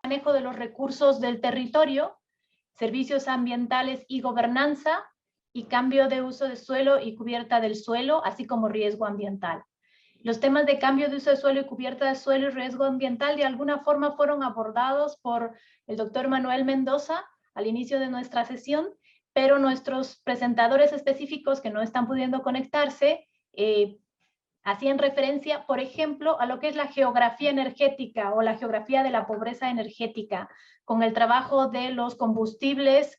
manejo de los recursos del territorio, servicios ambientales y gobernanza, y cambio de uso de suelo y cubierta del suelo, así como riesgo ambiental. Los temas de cambio de uso de suelo y cubierta de suelo y riesgo ambiental de alguna forma fueron abordados por el doctor Manuel Mendoza al inicio de nuestra sesión, pero nuestros presentadores específicos que no están pudiendo conectarse hacían referencia, por ejemplo, a lo que es la geografía energética o la geografía de la pobreza energética, con el trabajo de los combustibles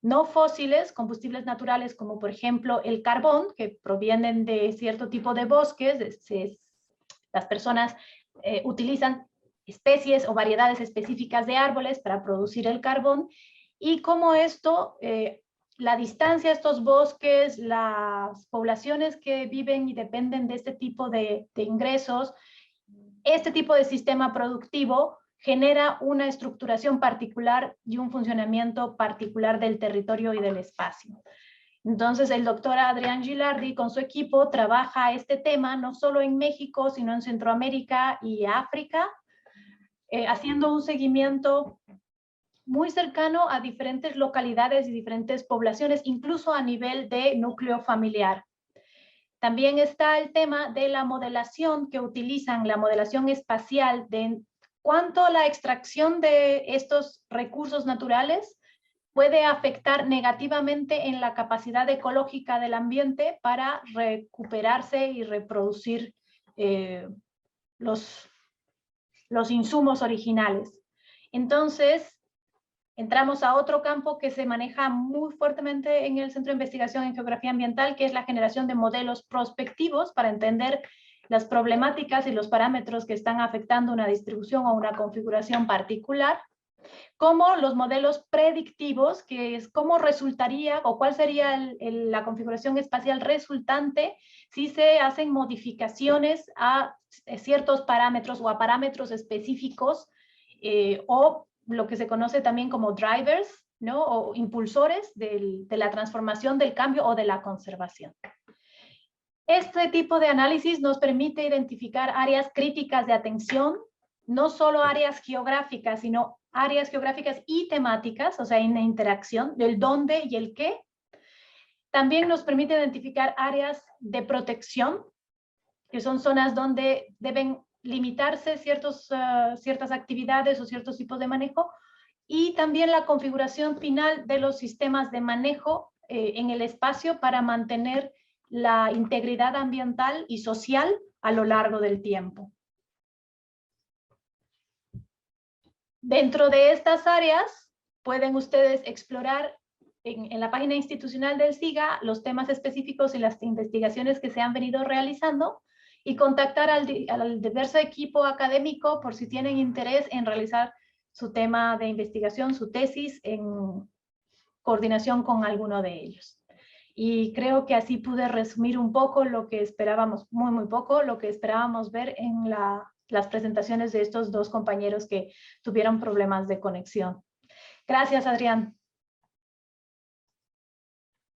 no fósiles, combustibles naturales, como por ejemplo el carbón, que provienen de cierto tipo de bosques. Las personas utilizan especies o variedades específicas de árboles para producir el carbón, y cómo esto, la distancia a estos bosques, las poblaciones que viven y dependen de este tipo de ingresos, este tipo de sistema productivo genera una estructuración particular y un funcionamiento particular del territorio y del espacio. Entonces, el doctor Adrián Gilardi con su equipo trabaja este tema no solo en México, sino en Centroamérica y África, haciendo un seguimiento muy cercano a diferentes localidades y diferentes poblaciones, incluso a nivel de núcleo familiar. También está el tema de la modelación que utilizan, la modelación espacial, de cuánto la extracción de estos recursos naturales puede afectar negativamente en la capacidad ecológica del ambiente para recuperarse y reproducir los insumos originales. Entonces, entramos a otro campo que se maneja muy fuertemente en el Centro de Investigación en Geografía Ambiental, que es la generación de modelos prospectivos para entender las problemáticas y los parámetros que están afectando una distribución o una configuración particular, como los modelos predictivos, que es cómo resultaría o cuál sería la configuración espacial resultante si se hacen modificaciones a ciertos parámetros o a parámetros específicos, o lo que se conoce también como drivers, ¿no? O impulsores de la transformación, del cambio o de la conservación. Este tipo de análisis nos permite identificar áreas críticas de atención, no solo áreas geográficas, sino áreas geográficas y temáticas, o sea, en la interacción del dónde y el qué. También nos permite identificar áreas de protección, que son zonas donde deben limitarse ciertas actividades o ciertos tipos de manejo, y también la configuración final de los sistemas de manejo en el espacio para mantener la integridad ambiental y social a lo largo del tiempo. Dentro de estas áreas pueden ustedes explorar en la página institucional del SIGA los temas específicos y las investigaciones que se han venido realizando, y contactar al diverso equipo académico por si tienen interés en realizar su tema de investigación, su tesis, en coordinación con alguno de ellos. Y creo que así pude resumir un poco lo que esperábamos, muy poco, lo que esperábamos ver en las presentaciones de estos dos compañeros que tuvieron problemas de conexión. Gracias, Adrián.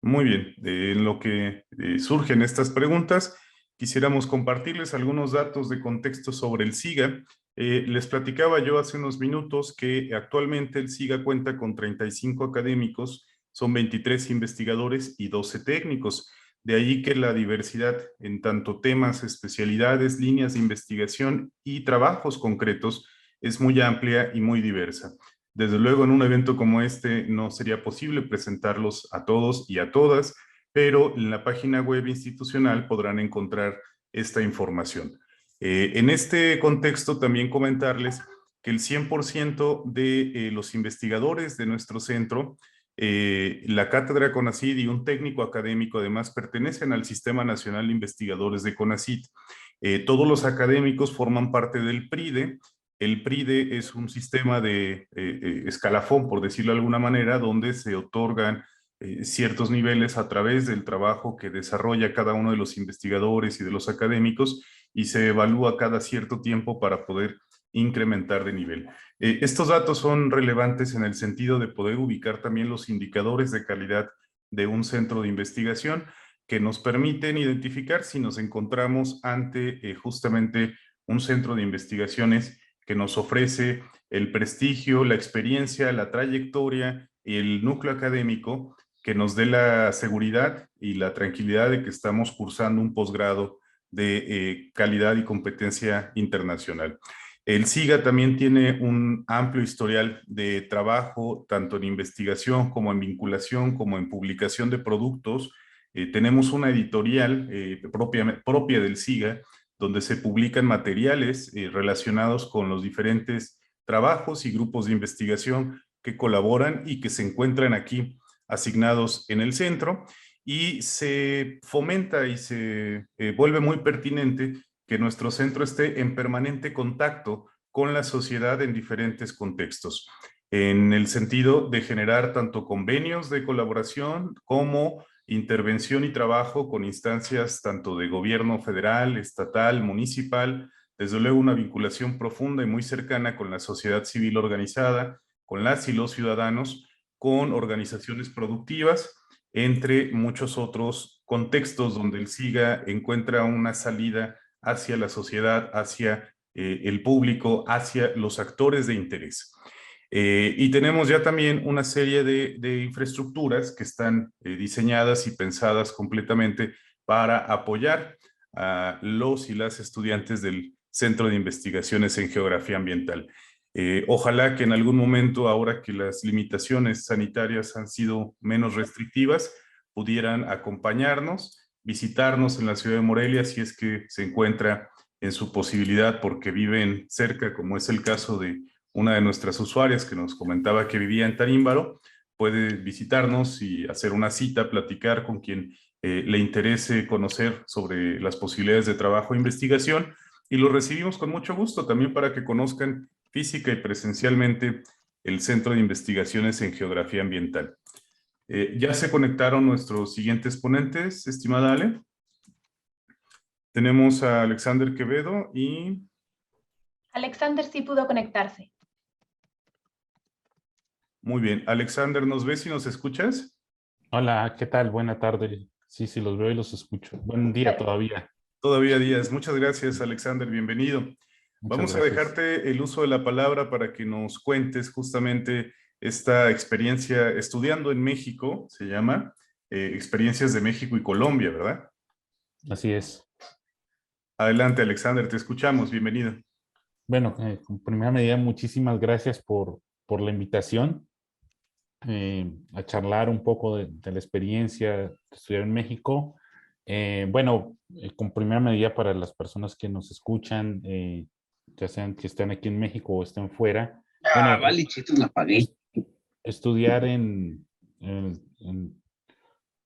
Muy bien, en lo que surgen estas preguntas, quisiéramos compartirles algunos datos de contexto sobre el SIGA. Les platicaba yo hace unos minutos que actualmente el SIGA cuenta con 35 académicos, son 23 investigadores y 12 técnicos. De allí que la diversidad en tanto temas, especialidades, líneas de investigación y trabajos concretos es muy amplia y muy diversa. Desde luego, en un evento como este no sería posible presentarlos a todos y a todas, pero en la página web institucional podrán encontrar esta información. En este contexto, también comentarles que el 100% de los investigadores de nuestro centro, la cátedra CONACYT y un técnico académico además pertenecen al Sistema Nacional de Investigadores de CONACYT. Todos los académicos forman parte del PRIDE. El PRIDE es un sistema de escalafón, por decirlo de alguna manera, donde se otorgan ciertos niveles a través del trabajo que desarrolla cada uno de los investigadores y de los académicos, y se evalúa cada cierto tiempo para poder incrementar de nivel. Estos datos son relevantes en el sentido de poder ubicar también los indicadores de calidad de un centro de investigación que nos permiten identificar si nos encontramos ante justamente un centro de investigaciones que nos ofrece el prestigio, la experiencia, la trayectoria y el núcleo académico que nos dé la seguridad y la tranquilidad de que estamos cursando un posgrado de calidad y competencia internacional. El SIGA también tiene un amplio historial de trabajo, tanto en investigación como en vinculación, como en publicación de productos. Tenemos una editorial propia del SIGA, donde se publican materiales relacionados con los diferentes trabajos y grupos de investigación que colaboran y que se encuentran aquí asignados en el centro, y se fomenta y se vuelve muy pertinente que nuestro centro esté en permanente contacto con la sociedad en diferentes contextos, en el sentido de generar tanto convenios de colaboración como intervención y trabajo con instancias tanto de gobierno federal, estatal, municipal, desde luego una vinculación profunda y muy cercana con la sociedad civil organizada, con las y los ciudadanos, con organizaciones productivas, entre muchos otros contextos donde el SIGA encuentra una salida hacia la sociedad, hacia el público, hacia los actores de interés. Y tenemos ya también una serie de infraestructuras que están diseñadas y pensadas completamente para apoyar a los y las estudiantes del Centro de Investigaciones en Geografía Ambiental. Ojalá que en algún momento, ahora que las limitaciones sanitarias han sido menos restrictivas, pudieran acompañarnos, visitarnos en la ciudad de Morelia si es que se encuentra en su posibilidad porque viven cerca, como es el caso de una de nuestras usuarias que nos comentaba que vivía en Tarímbaro. Puede visitarnos y hacer una cita, platicar con quien le interese conocer sobre las posibilidades de trabajo e investigación, y lo recibimos con mucho gusto también para que conozcan física y presencialmente el Centro de Investigaciones en Geografía Ambiental. Ya se conectaron nuestros siguientes ponentes, estimada Ale. Tenemos a Alexander Quevedo y... Alexander sí pudo conectarse. Muy bien. Alexander, ¿nos ves y nos escuchas? Hola, ¿qué tal? Buena tarde. Sí, sí, los veo y los escucho. Buen día todavía. Todavía días. Muchas gracias, Alexander. Bienvenido. Muchas Vamos a gracias. dejarte el uso de la palabra para que nos cuentes justamente esta experiencia estudiando en México, se llama Experiencias de México y Colombia, ¿verdad? Así es. Adelante, Alexander, te escuchamos. Bienvenido. Bueno, en primera medida, muchísimas gracias por la invitación a charlar un poco de la experiencia de estudiar en México. Bueno, con primera medida para las personas que nos escuchan, ya sean que estén aquí en México o estén fuera. Bueno, Vale, chito, la pagué. estudiar en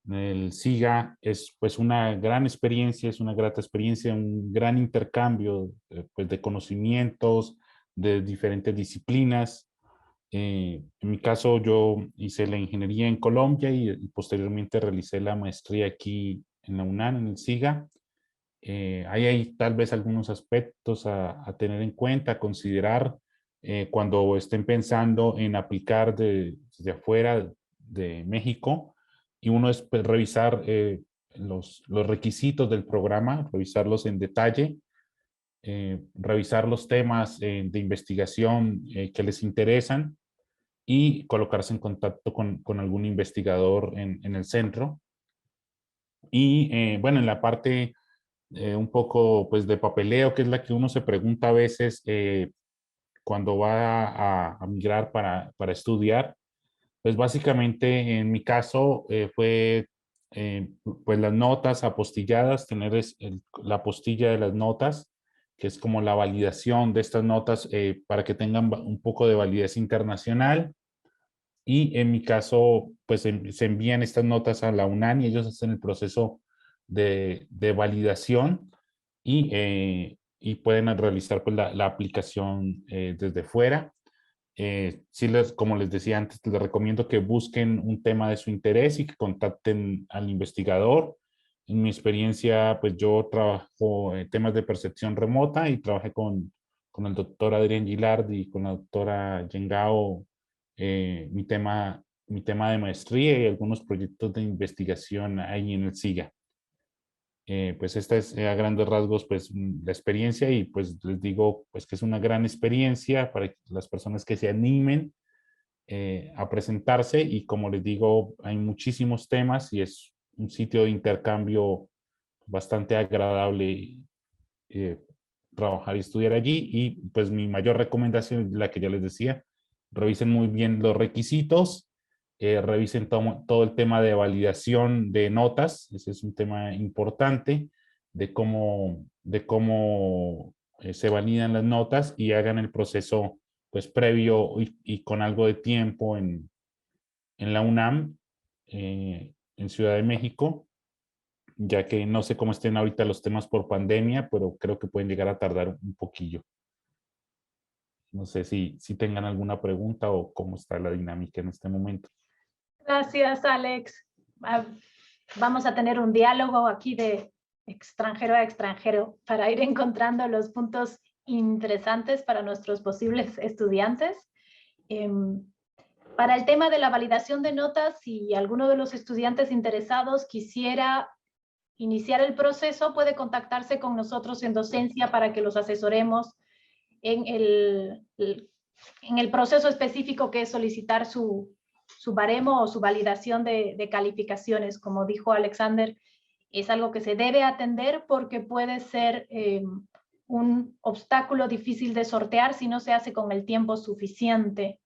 el SIGA es pues una gran experiencia, es una grata experiencia, un gran intercambio pues, de conocimientos de diferentes disciplinas. En mi caso yo hice la ingeniería en Colombia y posteriormente realicé la maestría aquí en la UNAM, en el SIGA. Ahí hay tal vez algunos aspectos a tener en cuenta, a considerar cuando estén pensando en aplicar desde afuera de México. Y uno es pues, revisar los requisitos del programa, revisarlos en detalle, revisar los temas de investigación que les interesan y colocarse en contacto con algún investigador en el centro. Y bueno, en la parte un poco pues de papeleo, que es la que uno se pregunta a veces cuando va a migrar para estudiar, pues básicamente en mi caso fue pues las notas apostilladas, tener la apostilla de las notas, que es como la validación de estas notas para que tengan un poco de validez internacional. Y en mi caso, pues se envían estas notas a la UNAM y ellos hacen el proceso de validación y pueden realizar pues, la aplicación desde fuera. Sí, como les decía antes, les recomiendo que busquen un tema de su interés y que contacten al investigador. En mi experiencia, pues yo trabajo en temas de percepción remota y trabajé con el doctor Adrián Gilard y con la doctora Yengao mi tema de maestría y algunos proyectos de investigación ahí en el SIGA. Pues esta es a grandes rasgos pues la experiencia y pues les digo pues que es una gran experiencia para las personas que se animen a presentarse y como les digo hay muchísimos temas y es un sitio de intercambio bastante agradable trabajar y estudiar allí y pues mi mayor recomendación es la que ya les decía, revisen muy bien los requisitos, revisen todo el tema de validación de notas, ese es un tema importante de cómo se validan las notas y hagan el proceso pues previo y con algo de tiempo en la UNAM, en Ciudad de México, ya que no sé cómo estén ahorita los temas por pandemia, pero creo que pueden llegar a tardar un poquillo. No sé si tengan alguna pregunta o cómo está la dinámica en este momento. Gracias, Alex. Vamos a tener un diálogo aquí de extranjero a extranjero para ir encontrando los puntos interesantes para nuestros posibles estudiantes. Para el tema de la validación de notas, si alguno de los estudiantes interesados quisiera iniciar el proceso, puede contactarse con nosotros en docencia para que los asesoremos en el proceso específico que es solicitar su baremo o su validación de calificaciones. Como dijo Alexander, es algo que se debe atender porque puede ser un obstáculo difícil de sortear si no se hace con el tiempo suficiente.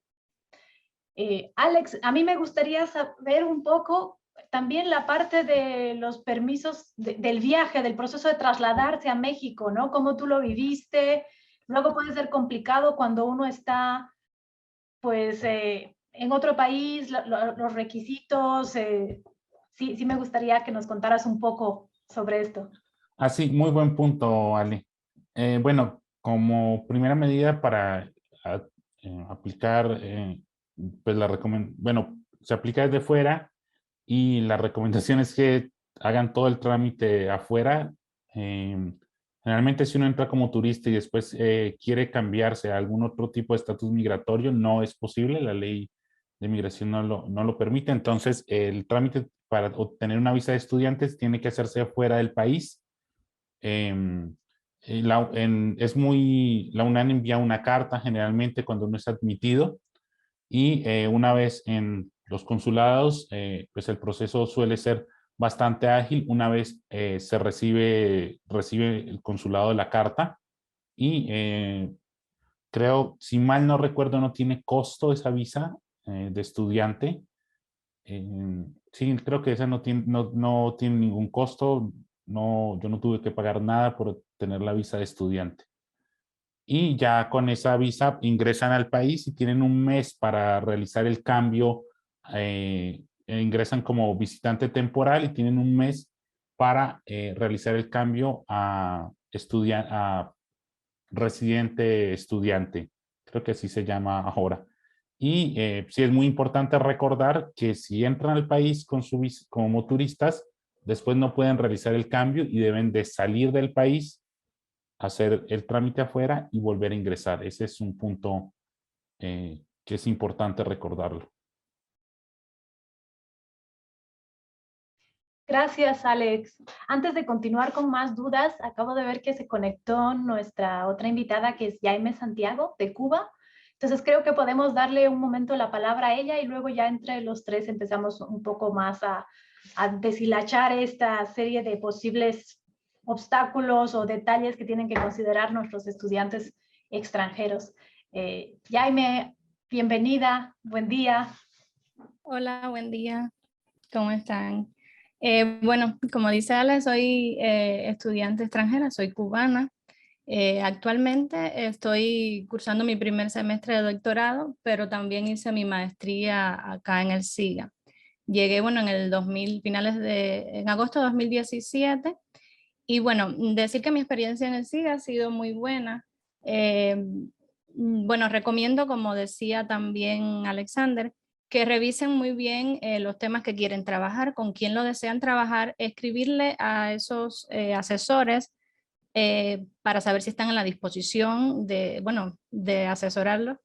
Alex, a mí me gustaría saber un poco también la parte de los permisos del viaje, del proceso de trasladarse a México, ¿no? ¿Cómo tú lo viviste? Luego puede ser complicado cuando uno está, pues, en otro país, los requisitos. Sí me gustaría que nos contaras un poco sobre esto. Sí, muy buen punto, Ale. Bueno, como primera medida para aplicar, pues bueno, se aplica desde fuera y la recomendación es que hagan todo el trámite afuera. Generalmente si uno entra como turista y después quiere cambiarse a algún otro tipo de estatus migratorio, no es posible, la ley de migración no lo permite. Entonces, el trámite para obtener una visa de estudiantes tiene que hacerse fuera del país. La UNAM envía una carta generalmente cuando uno es admitido y una vez en los consulados, pues el proceso suele ser bastante ágil. Una vez recibe el consulado la carta y creo, si mal no recuerdo, no tiene costo esa visa de estudiante. Sí, creo que esa no tiene ningún costo. No, yo no tuve que pagar nada por tener la visa de estudiante. Y ya con esa visa ingresan al país y tienen un mes para realizar el cambio. Ingresan como visitante temporal y tienen un mes para realizar el cambio a residente estudiante. Creo que así se llama ahora. Y sí es muy importante recordar que si entran al país como turistas, después no pueden realizar el cambio y deben de salir del país, hacer el trámite afuera y volver a ingresar. Ese es un punto que es importante recordarlo. Gracias, Alex. Antes de continuar con más dudas, acabo de ver que se conectó nuestra otra invitada, que es Jaime Santiago, de Cuba. Entonces creo que podemos darle un momento la palabra a ella y luego ya entre los tres empezamos un poco más a deshilachar esta serie de posibles obstáculos o detalles que tienen que considerar nuestros estudiantes extranjeros. Jaime, bienvenida, buen día. Hola, buen día. ¿Cómo están? Bueno, como dice Ale, soy estudiante extranjera, soy cubana. Actualmente estoy cursando mi primer semestre de doctorado, pero también hice mi maestría acá en el SIGA. Llegué, bueno, en agosto de 2017. Y bueno, decir que mi experiencia en el SIGA ha sido muy buena. Bueno, recomiendo, como decía también Alexander, que revisen muy bien los temas que quieren trabajar, con quién lo desean trabajar, escribirle a esos asesores para saber si están en la disposición de asesorarlos.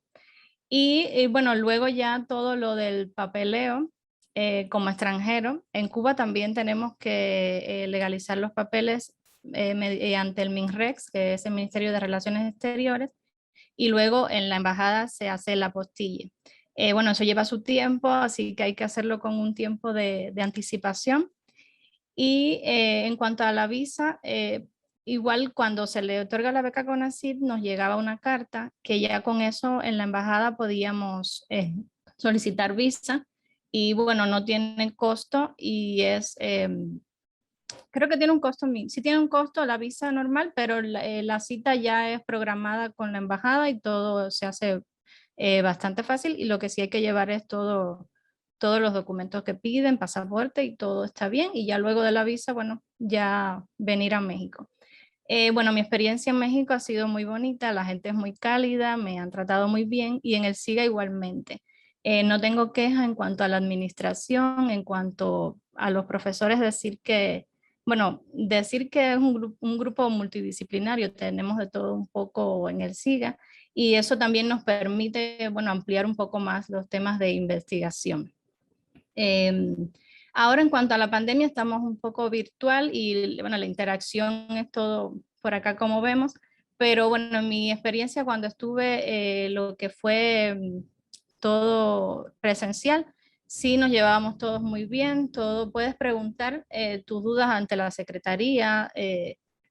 Y bueno, luego ya todo lo del papeleo, como extranjero. En Cuba también tenemos que legalizar los papeles mediante el MINREX, que es el Ministerio de Relaciones Exteriores, y luego en la embajada se hace la apostille. Bueno, eso lleva su tiempo, así que hay que hacerlo con un tiempo de anticipación. Y en cuanto a la visa, igual cuando se le otorga la beca CONACYT nos llegaba una carta que ya con eso en la embajada podíamos solicitar visa, y bueno, no tiene costo y es, creo que tiene un costo, sí tiene un costo la visa normal, pero la cita ya es programada con la embajada y todo se hace bastante fácil, y lo que sí hay que llevar es todos los documentos que piden, pasaporte, y todo está bien, y ya luego de la visa, bueno, ya venir a México. Bueno, mi experiencia en México ha sido muy bonita, la gente es muy cálida, me han tratado muy bien, y en el SIGA igualmente. No tengo queja en cuanto a la administración, en cuanto a los profesores, decir que es un grupo multidisciplinario, tenemos de todo un poco en el SIGA, y eso también nos permite, bueno, ampliar un poco más los temas de investigación. Ahora en cuanto a la pandemia estamos un poco virtual y bueno, la interacción es todo por acá como vemos, pero bueno, en mi experiencia cuando estuve lo que fue todo presencial, sí nos llevábamos todos muy bien, todo puedes preguntar tus dudas ante la secretaría,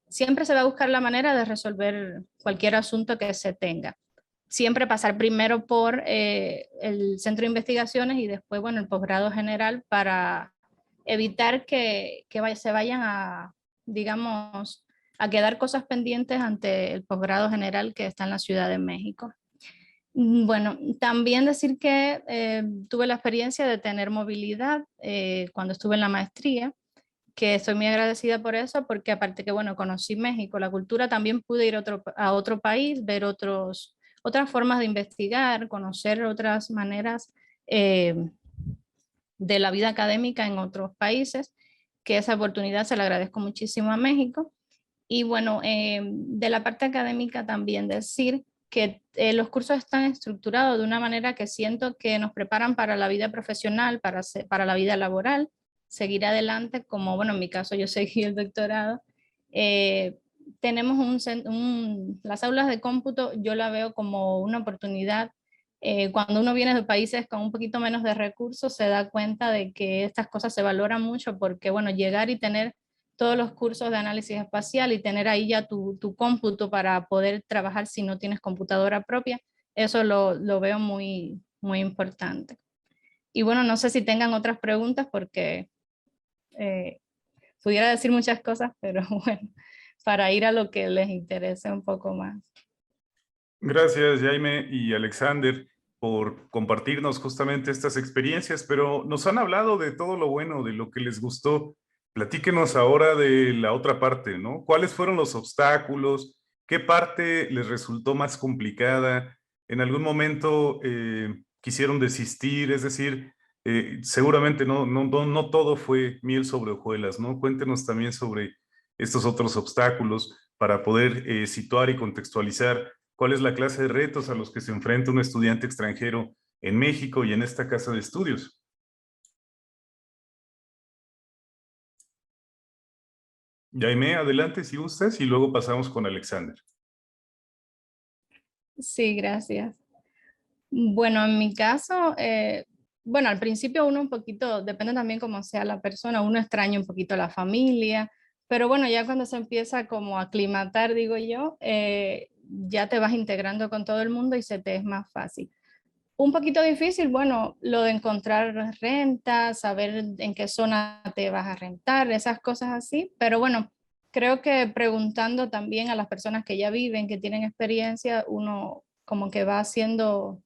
siempre se va a buscar la manera de resolver cualquier asunto que se tenga. Siempre pasar primero por el centro de investigaciones y después, bueno, el posgrado general, para evitar que se vayan a, digamos, a quedar cosas pendientes ante el posgrado general que está en la Ciudad de México. Bueno, también decir que tuve la experiencia de tener movilidad cuando estuve en la maestría, que estoy muy agradecida por eso, porque aparte que, bueno, conocí México, la cultura, también pude ir a otro país, ver otras formas de investigar, conocer otras maneras de la vida académica en otros países, que esa oportunidad se la agradezco muchísimo a México. Y bueno, de la parte académica también decir que los cursos están estructurados de una manera que siento que nos preparan para la vida profesional, para la vida laboral, seguir adelante, como bueno, en mi caso yo seguí el doctorado. Tenemos las aulas de cómputo, yo la veo como una oportunidad. Cuando uno viene de países con un poquito menos de recursos, se da cuenta de que estas cosas se valoran mucho, porque bueno, llegar y tener todos los cursos de análisis espacial y tener ahí ya tu cómputo para poder trabajar si no tienes computadora propia, eso lo veo muy, muy importante. Y bueno, no sé si tengan otras preguntas, porque pudiera decir muchas cosas, pero bueno, para ir a lo que les interese un poco más. Gracias, Jaime y Alexander, por compartirnos justamente estas experiencias, pero nos han hablado de todo lo bueno, de lo que les gustó. Platíquenos ahora de la otra parte, ¿no? ¿Cuáles fueron los obstáculos? ¿Qué parte les resultó más complicada? ¿En algún momento quisieron desistir? Es decir, seguramente no todo fue miel sobre hojuelas, ¿no? Cuéntenos también sobre estos otros obstáculos para poder situar y contextualizar cuál es la clase de retos a los que se enfrenta un estudiante extranjero en México y en esta casa de estudios. Jaime, adelante si gustas, y luego pasamos con Alexander. Sí, gracias. Bueno, en mi caso, bueno, al principio uno un poquito, depende también cómo sea la persona, uno extraña un poquito a la familia, pero bueno, ya cuando se empieza como a aclimatar, digo yo, ya te vas integrando con todo el mundo y se te es más fácil. Un poquito difícil, bueno, lo de encontrar renta, saber en qué zona te vas a rentar, esas cosas así, pero bueno, creo que preguntando también a las personas que ya viven, que tienen experiencia, uno como que va haciendo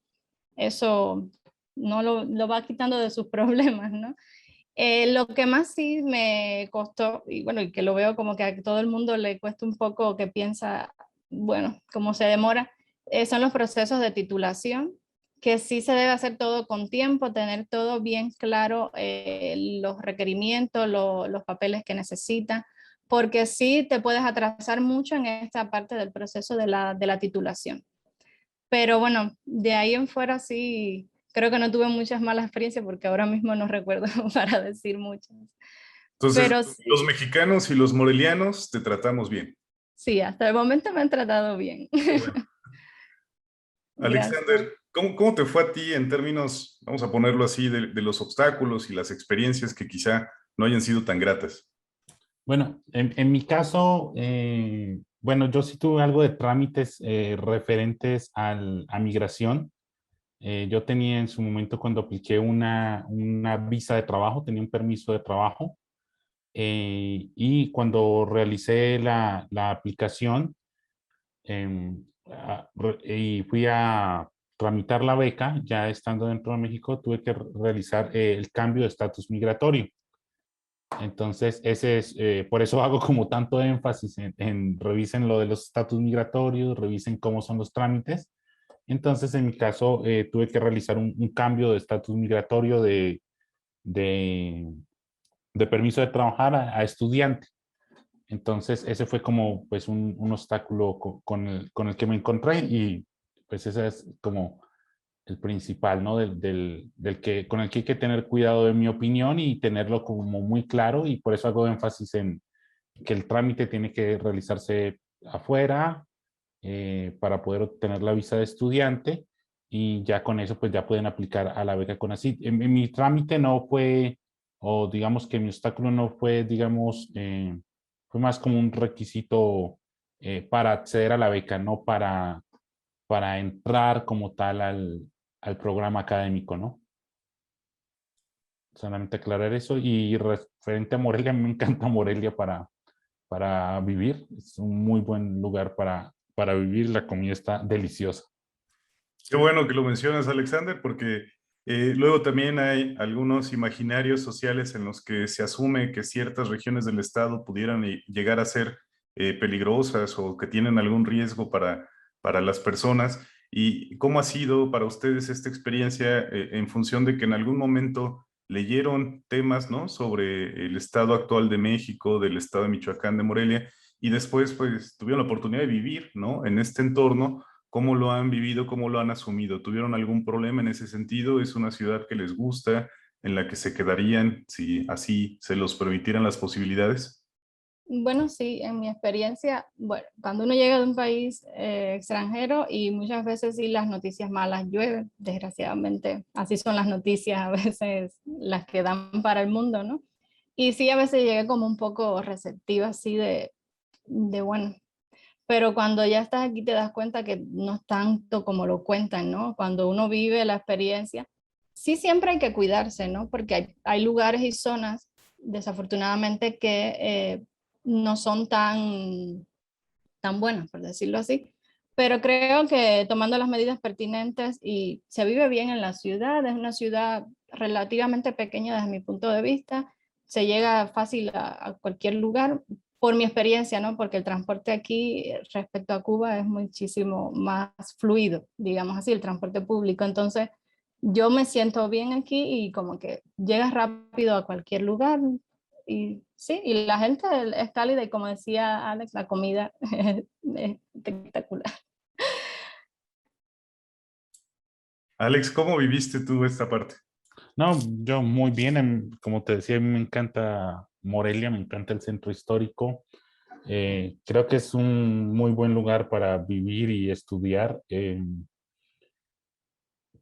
eso, no lo va quitando de sus problemas, ¿no? Lo que más sí me costó, y bueno, y que lo veo como que a todo el mundo le cuesta un poco, que piensa, bueno, cómo se demora, son los procesos de titulación, que sí se debe hacer todo con tiempo, tener todo bien claro, los requerimientos, los papeles que necesita, porque sí te puedes atrasar mucho en esta parte del proceso de la titulación. Pero bueno, de ahí en fuera sí, creo que no tuve muchas malas experiencias porque ahora mismo no recuerdo para decir muchas. Entonces, Pero los mexicanos y los morelianos te tratamos bien. sí, hasta el momento me han tratado bien. Bueno. Gracias. Alexander, ¿cómo te fue a ti en términos, vamos a ponerlo así, de los obstáculos y las experiencias que quizá no hayan sido tan gratas? Bueno, en mi caso, bueno, yo sí tuve algo de trámites referentes a migración. Yo tenía en su momento cuando apliqué una visa de trabajo, tenía un permiso de trabajo. Y cuando realicé la aplicación y fui a tramitar la beca, ya estando dentro de México, tuve que realizar el cambio de estatus migratorio. Entonces, ese es, por eso hago como tanto énfasis en revisen lo de los estatus migratorios, revisen cómo son los trámites. Entonces, en mi caso, tuve que realizar un cambio de estatus migratorio de, de permiso de trabajar a estudiante. Entonces, ese fue como pues un obstáculo con el que me encontré y pues ese es como el principal, ¿no? Con el que hay que tener cuidado, en mi opinión, y tenerlo como muy claro, y por eso hago énfasis en que el trámite tiene que realizarse afuera para poder obtener la visa de estudiante, y ya con eso pues ya pueden aplicar a la beca CONACYT. En mi trámite no fue, o digamos que mi obstáculo no fue, digamos, fue más como un requisito para acceder a la beca, no para entrar como tal al programa académico, ¿no? Solamente aclarar eso. Y referente a Morelia, a mí me encanta Morelia para vivir. Es un muy buen lugar para vivir. La comida está deliciosa. Qué bueno que lo mencionas, Alexander, porque luego también hay algunos imaginarios sociales en los que se asume que ciertas regiones del estado pudieran llegar a ser peligrosas o que tienen algún riesgo para las personas. ¿Y cómo ha sido para ustedes esta experiencia en función de que en algún momento leyeron temas, ¿no?, sobre el estado actual de México, del estado de Michoacán, de Morelia, y después pues tuvieron la oportunidad de vivir, ¿no?, en este entorno? ¿Cómo lo han vivido? ¿Cómo lo han asumido? ¿Tuvieron algún problema en ese sentido? ¿Es una ciudad que les gusta, en la que se quedarían si así se los permitieran las posibilidades? Bueno, sí, en mi experiencia, bueno, cuando uno llega de un país extranjero y muchas veces sí las noticias malas llueven, desgraciadamente, así son las noticias a veces las que dan para el mundo, ¿no? Y sí, a veces llegué como un poco receptiva así de bueno, pero cuando ya estás aquí te das cuenta que no es tanto como lo cuentan, ¿no? Cuando uno vive la experiencia, sí siempre hay que cuidarse, ¿no? Porque hay lugares y zonas, desafortunadamente, que no son tan buenas, por decirlo así. Pero creo que tomando las medidas pertinentes y se vive bien en la ciudad, es una ciudad relativamente pequeña desde mi punto de vista, se llega fácil a cualquier lugar, por mi experiencia, ¿no? Porque el transporte aquí respecto a Cuba es muchísimo más fluido, digamos así, el transporte público. Entonces, yo me siento bien aquí y como que llegas rápido a cualquier lugar. Y sí, y la gente es cálida y como decía Alex, la comida es espectacular. Alex, ¿cómo viviste tú esta parte? No, yo muy bien, como te decía, a mí me encanta Morelia, me encanta el centro histórico. Creo que es un muy buen lugar para vivir y estudiar.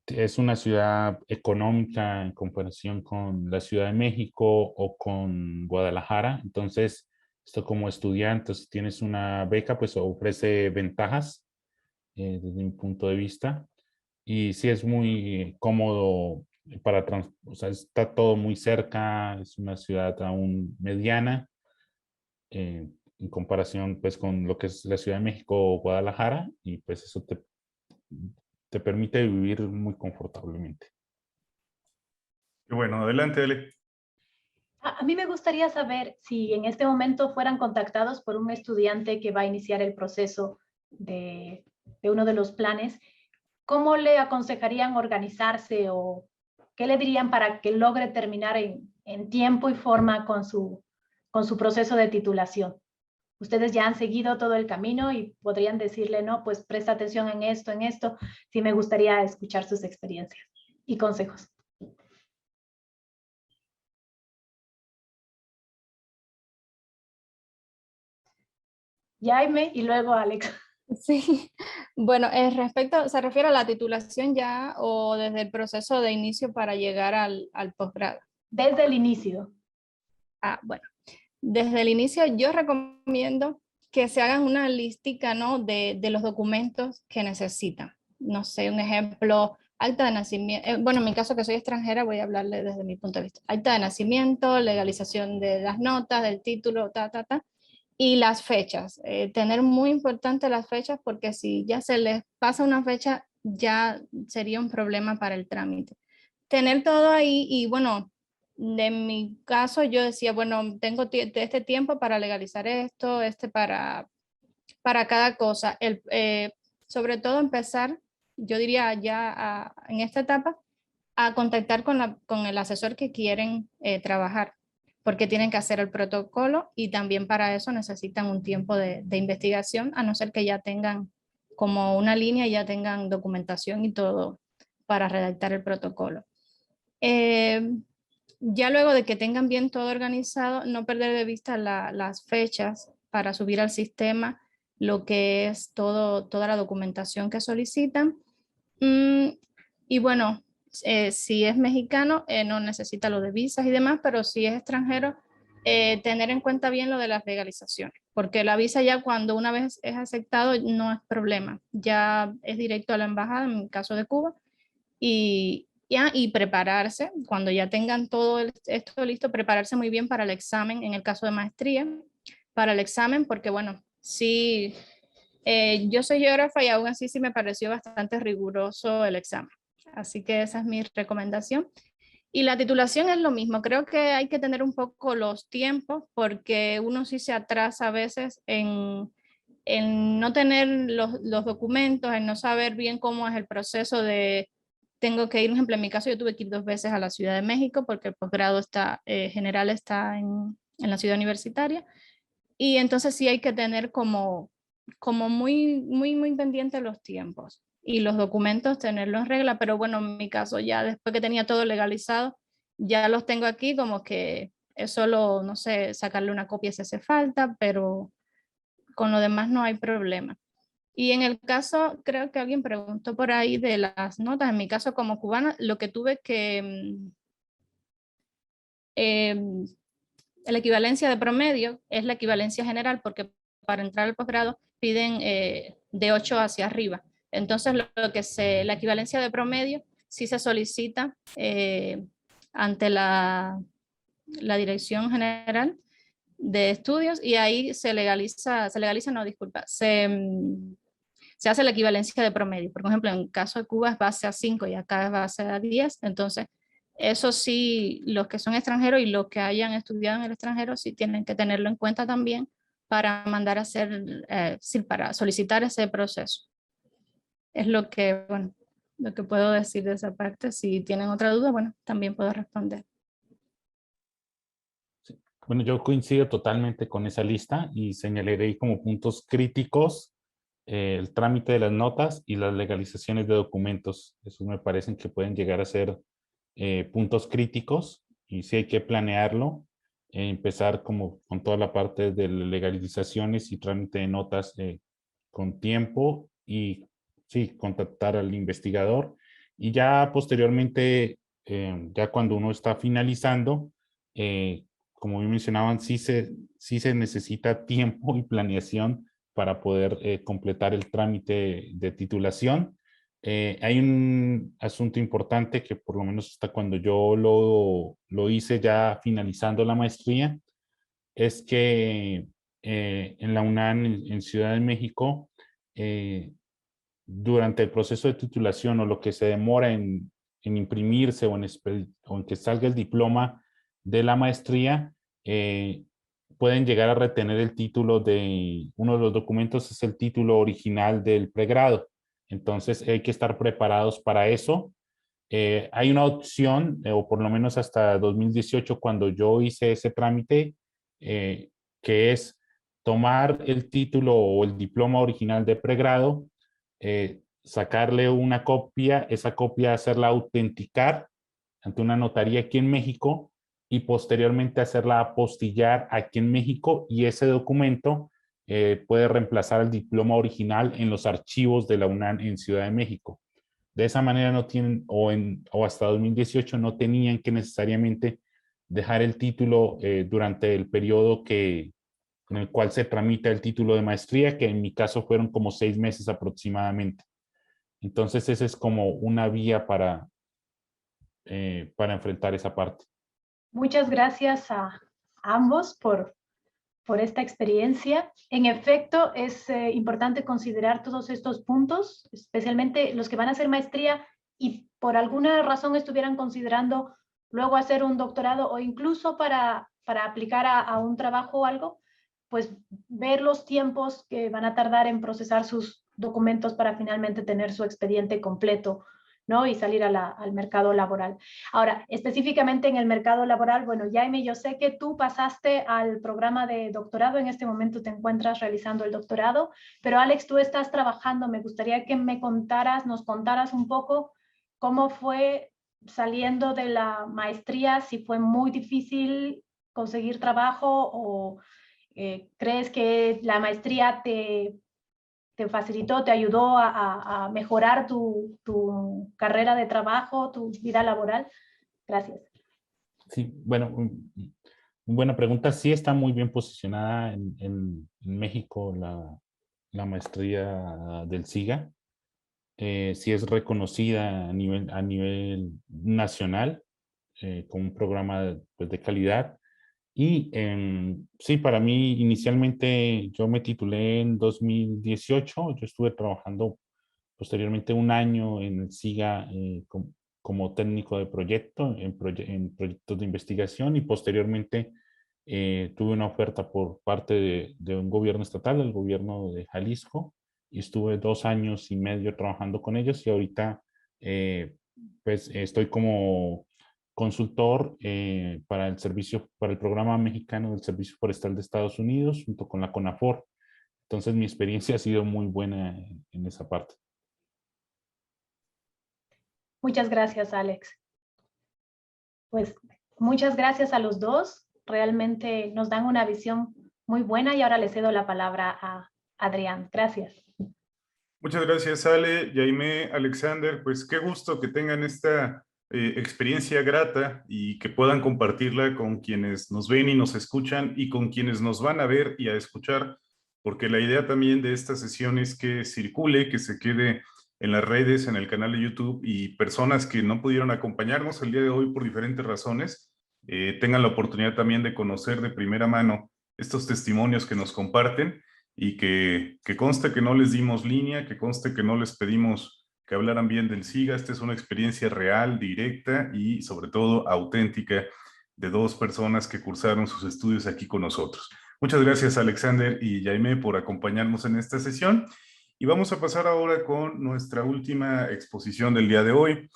Es una ciudad económica en comparación con la Ciudad de México o con Guadalajara. Entonces, esto como estudiante, si tienes una beca, pues ofrece ventajas desde mi punto de vista. Y sí es muy cómodo o sea, está todo muy cerca, es una ciudad aún mediana en comparación pues con lo que es la Ciudad de México o Guadalajara, y pues eso te permite vivir muy confortablemente. Y bueno, adelante, Ale. A mí me gustaría saber si en este momento fueran contactados por un estudiante que va a iniciar el proceso de uno de los planes, ¿cómo le aconsejarían organizarse o qué le dirían para que logre terminar en tiempo y forma con su proceso de titulación? Ustedes ya han seguido todo el camino y podrían decirle, no, pues presta atención en esto. Sí me gustaría escuchar sus experiencias. y consejos. Jaime y luego Alex. Sí, bueno, respecto, ¿se refiere a la titulación ya o desde el proceso de inicio para llegar al posgrado? Desde el inicio. Bueno, desde el inicio yo recomiendo que se hagan una listica, ¿no? de los documentos que necesitan. No sé, un ejemplo, acta de nacimiento, bueno, en mi caso que soy extranjera voy a hablarle desde mi punto de vista. Acta de nacimiento, legalización de las notas, del título, y las fechas. Tener muy importante las fechas porque si ya se les pasa una fecha, ya sería un problema para el trámite. Tener todo ahí y bueno, en mi caso yo decía, bueno, tengo este tiempo para legalizar esto, para cada cosa. Sobre todo empezar, yo diría ya en esta etapa, a contactar con el asesor que quieren trabajar, porque tienen que hacer el protocolo y también para eso necesitan un tiempo de investigación, a no ser que ya tengan como una línea y ya tengan documentación y todo para redactar el protocolo. Ya luego de que tengan bien todo organizado, no perder de vista las fechas para subir al sistema lo que es toda la documentación que solicitan. Y bueno, si es mexicano, no necesita lo de visas y demás, pero si es extranjero, tener en cuenta bien lo de las legalizaciones, porque la visa ya cuando una vez es aceptado no es problema, ya es directo a la embajada, en el caso de Cuba, y prepararse, cuando ya tengan todo esto listo, prepararse muy bien para el examen, en el caso de maestría, para el examen, porque bueno, sí, yo soy geógrafa y aún así sí me pareció bastante riguroso el examen. Así que esa es mi recomendación. Y la titulación es lo mismo. Creo que hay que tener un poco los tiempos porque uno sí se atrasa a veces en no tener los documentos, en no saber bien cómo es el proceso de, tengo que ir, por ejemplo, en mi caso yo tuve que ir 2 veces a la Ciudad de México porque el posgrado general está en la ciudad universitaria. Y entonces sí hay que tener como muy pendiente los tiempos y los documentos, tenerlos en regla, pero bueno, en mi caso ya después que tenía todo legalizado, ya los tengo aquí como que es solo, no sé, sacarle una copia si hace falta, pero con lo demás no hay problema. Y en el caso, creo que alguien preguntó por ahí de las notas, en mi caso como cubana, lo que tuve que, la equivalencia de promedio es la equivalencia general porque para entrar al posgrado piden de 8 hacia arriba. Entonces, la equivalencia de promedio sí se solicita ante la Dirección General de Estudios y ahí se hace la equivalencia de promedio. Por ejemplo, en el caso de Cuba es base a 5 y acá es base a 10. Entonces, eso sí, los que son extranjeros y los que hayan estudiado en el extranjero sí tienen que tenerlo en cuenta también para mandar a hacer, sí, para solicitar ese proceso. Es bueno, lo que puedo decir de esa parte. Si tienen otra duda, bueno, también puedo responder. Bueno, yo coincido totalmente con esa lista y señalaré como puntos críticos el trámite de las notas y las legalizaciones de documentos. Esos me parecen que pueden llegar a ser puntos críticos y sí hay que planearlo, empezar como con toda la parte de legalizaciones y trámite de notas con tiempo y sí, contactar al investigador y ya posteriormente, ya cuando uno está finalizando, como bien mencionaban, sí se necesita tiempo y planeación para poder completar el trámite de titulación. Hay un asunto importante que por lo menos hasta cuando yo lo hice ya finalizando la maestría, es que en la UNAM, en Ciudad de México, durante el proceso de titulación o lo que se demora en imprimirse o en que salga el diploma de la maestría, pueden llegar a retener el título de uno de los documentos, es el título original del pregrado. Entonces hay que estar preparados para eso. Hay una opción, o por lo menos hasta 2018, cuando yo hice ese trámite, que es tomar el título o el diploma original de pregrado, sacarle una copia, esa copia hacerla autenticar ante una notaría aquí en México y posteriormente hacerla apostillar aquí en México, y ese documento puede reemplazar el diploma original en los archivos de la UNAM en Ciudad de México. De esa manera no tienen, o hasta 2018 no tenían que necesariamente dejar el título durante el periodo en el cual se tramita el título de maestría, que en mi caso fueron como 6 meses aproximadamente. Entonces esa es como una vía para enfrentar esa parte. Muchas gracias a ambos por esta experiencia. En efecto, es importante considerar todos estos puntos, especialmente los que van a hacer maestría y por alguna razón estuvieran considerando luego hacer un doctorado o incluso para aplicar a un trabajo o algo, pues ver los tiempos que van a tardar en procesar sus documentos para finalmente tener su expediente completo, ¿no? Y salir al mercado laboral. Ahora, específicamente en el mercado laboral, bueno, Jaime, yo sé que tú pasaste al programa de doctorado, en este momento te encuentras realizando el doctorado, pero Alex, tú estás trabajando, me gustaría que nos contaras un poco cómo fue saliendo de la maestría, si fue muy difícil conseguir trabajo o crees que la maestría te facilitó, te ayudó a mejorar tu carrera de trabajo, tu vida laboral? Gracias. Sí, bueno, buena pregunta. Sí está muy bien posicionada en México la maestría del SIGA. Sí es reconocida a nivel nacional como un programa pues, de calidad. Y sí, para mí inicialmente yo me titulé en 2018, yo estuve trabajando posteriormente un año en el SIGA como técnico de proyecto, en proyectos de investigación, y posteriormente tuve una oferta por parte de un gobierno estatal, el gobierno de Jalisco, y estuve 2 años y medio trabajando con ellos, y ahorita pues estoy como consultor para el programa mexicano del Servicio Forestal de Estados Unidos, junto con la CONAFOR. Entonces mi experiencia ha sido muy buena en esa parte. Muchas gracias, Alex. Pues muchas gracias a los dos. Realmente nos dan una visión muy buena y ahora le cedo la palabra a Adrián. Gracias. Muchas gracias, Ale, Jaime, Alexander. Pues qué gusto que tengan esta experiencia grata y que puedan compartirla con quienes nos ven y nos escuchan y con quienes nos van a ver y a escuchar, porque la idea también de esta sesión es que circule, que se quede en las redes, en el canal de YouTube, y personas que no pudieron acompañarnos el día de hoy por diferentes razones tengan la oportunidad también de conocer de primera mano estos testimonios que nos comparten, y que conste que no les dimos línea, que conste que no les pedimos que hablaran bien del SIGA. Esta es una experiencia real, directa y sobre todo auténtica de 2 personas que cursaron sus estudios aquí con nosotros. Muchas gracias, Alexander y Jaime, por acompañarnos en esta sesión. Y vamos a pasar ahora con nuestra última exposición del día de hoy.